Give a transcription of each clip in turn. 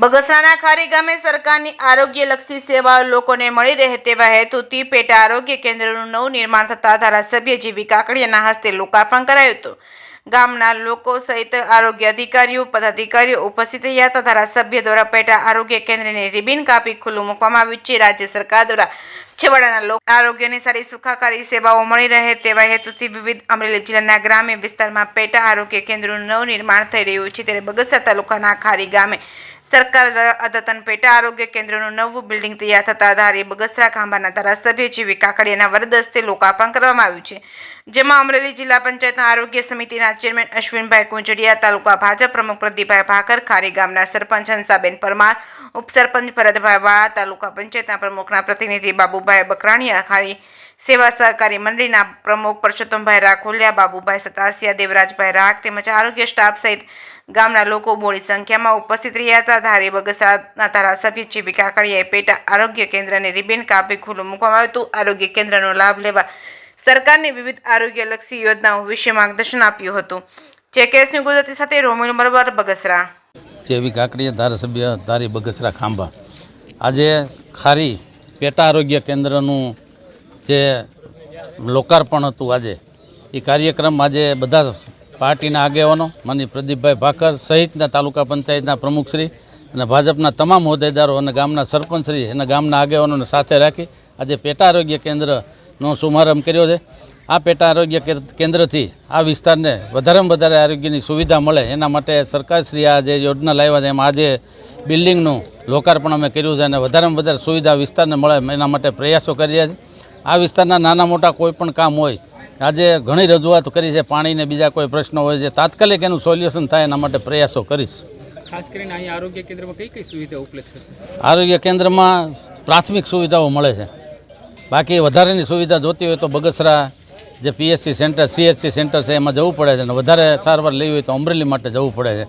બગસરાના ખારી ગામે સરકારની આરોગ્યલક્ષી સેવાઓ લોકોને મળી રહે તેવા હેતુથી પેટા આરોગ્ય કેન્દ્રનું નવું નિર્માણ થતા ધારાસભ્ય જીવી કાકડિયાના હસ્તે લોકાર્પણ કરાયું હતું। ગામના લોકો સહિત આરોગ્ય અધિકારીઓ પદાધિકારીઓ ઉપસ્થિત રહ્યા હતા। ધારાસભ્ય દ્વારા પેટા આરોગ્ય કેન્દ્રને રિબિન કાપી ખુલ્લું મૂકવામાં આવ્યું છે। રાજ્ય સરકાર દ્વારા છેવાડાના લોકો આરોગ્યની સારી સુખાકારી સેવાઓ મળી રહે તેવા હેતુથી વિવિધ અમરેલી જિલ્લાના ગ્રામ્ય વિસ્તારમાં પેટા આરોગ્ય કેન્દ્રનું નવું નિર્માણ થઈ રહ્યું છે। ત્યારે બગસરા તાલુકાના ખારી ગામે સરકાર દ્વારા અદ્યતન પેટા આરોગ્ય કેન્દ્રનું નવું બિલ્ડિંગ તૈયાર થતા ધારી બગસરા ખાંભાના ધારાસભ્ય જીવી કાકડિયાના વરદ હસ્તે લોકાર્પણ કરવામાં આવ્યું છે। જેમાં અમરેલી જિલ્લા પંચાયતના આરોગ્ય સમિતિના ચેરમેન અશ્વિનભાઈ કુંજડિયા, તાલુકા ભાજપ પ્રમુખ પ્રદીપભાઈ ભાકર, ખારી ગામના સરપંચ હંસાબેન પરમાર, ઉપસરપંચ ભરતભાઈ વાળા, તાલુકા પંચાયતના પ્રમુખના પ્રતિનિધિ બાબુભાઈ બકરાણીયા, ખારી સેવા સહકારી મંડળીના પ્રમુખ પરસોત્તમભાઈ રાખોલિયા, બાબુભાઈ સતાસિયા, દેવરાજભાઈ રાખ તેમજ આરોગ્ય સ્ટાફ સહિત ગામના લોકો મોટી સંખ્યામાં ઉપસ્થિત રહ્યા હતા। ધારી બગસરાના ધારાસભ્ય જીવી કાકડિયાએ પેટા આરોગ્ય કેન્દ્રને રિબિન કાપી ખુલ્લું મૂકવામાં આવ્યું હતું। આરોગ્ય કેન્દ્રનો લાભ લેવા સરકારની વિવિધ આરોગ્યલક્ષી યોજનાઓ વિશે માર્ગદર્શન આપ્યું હતું। જેકેએસની ગુજરાતી સાથે રોમિલ મરવાર, બગસરા। જીવી કાકડિયા, ધારાસભ્ય ધારી બગસરા ખાંભા। આજે ખારી પેટા આરોગ્ય કેન્દ્રનું જે લોકાર્પણ હતું આજે એ કાર્યક્રમ આજે બધા પાર્ટીના આગેવાનો માનનીય પ્રદીપભાઈ ભાકર સહિતના તાલુકા પંચાયતના પ્રમુખશ્રી અને ભાજપના તમામ હોદ્દેદારો અને ગામના સરપંચશ્રી અને ગામના આગેવાનોને સાથે રાખી આજે પેટા આરોગ્ય કેન્દ્રનો શુભારંભ કર્યો છે। આ પેટા આરોગ્ય કેન્દ્રથી આ વિસ્તારને વધારેમાં વધારે આરોગ્યની સુવિધા મળે એના માટે સરકારશ્રી આ જે યોજના લાવ્યા છે એમાં આજે બિલ્ડિંગનું લોકાર્પણ અમે કર્યું છે અને વધારેમાં વધારે સુવિધા વિસ્તારને મળે એના માટે પ્રયાસો કરી રહ્યા છે। આ વિસ્તારના નાના મોટા કોઈ પણ કામ હોય આજે ઘણી રજૂઆત કરી છે, પાણીને બીજા કોઈ પ્રશ્નો હોય છે, તાત્કાલિક એનું સોલ્યુશન થાય એના માટે પ્રયાસો કરીશ। ખાસ કરીને અહીં આરોગ્ય કેન્દ્રમાં કઈ કઈ સુવિધાઓ ઉપલબ્ધ થશે? આરોગ્ય કેન્દ્રમાં પ્રાથમિક સુવિધાઓ મળે છે, બાકી વધારેની સુવિધા જોતી હોય તો બગસરા જે પીએચસી સેન્ટર CHC સેન્ટર છે એમાં જવું પડે છે અને વધારે સારવાર લેવી હોય તો અમરેલી માટે જવું પડે છે।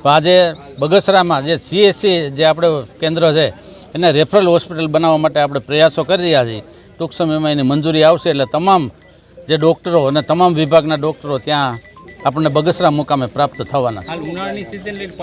તો આજે બગસરામાં જે CHC જે આપણે કેન્દ્ર છે એને રેફરલ હોસ્પિટલ બનાવવા માટે આપણે પ્રયાસો કરી રહ્યા છીએ। ટૂંક સમયમાં એની મંજૂરી આવશે એટલે તમામ જે ડૉક્ટરો અને તમામ વિભાગના ડૉક્ટરો ત્યાં આપણને બગસરા મુકામે પ્રાપ્ત થવાના છે।